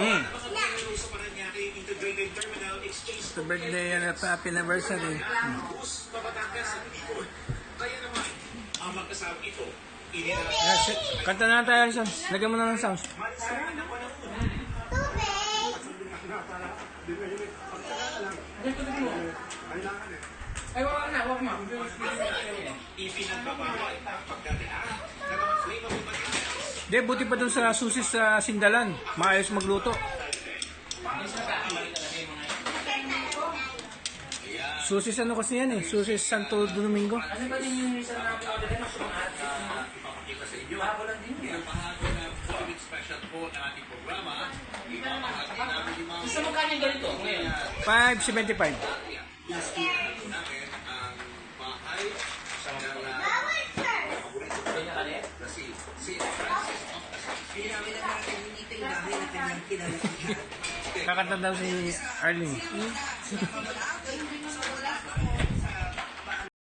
Sa Paranaque Integrated Terminal Exchange Happy birthday and happy anniversary. Bus Batangas at Bicol. Kaya naman, ang magkasama ito, Kanta na tayo, Alison. Lagyan mo na ng sounds. mansara na panahon. Ay, wala na, wala na. Ipinagbabawal ang pagdadaan ng mga flammable materials. Hindi, buti pa dun sa susis sa Sindalan. Maayos magluto. Susis ano kasi yan eh. Susis Santo Domingo. Ano ba din yung isa na order na sumahat? Papakita sa inyo. Bago lang din yun. Ang bahagi ng Covid special po ng ating programa. Ibabahagi namin yung mga Isa mo kanya ganito ngayon. 5.75. natin ang bahay ng Kanya ka rin? na si Francis of Assisi. Hindi namin na nakakalimutan yung bahay na kanyang kinalakihan. Kakanta daw si Arlene. Salamat.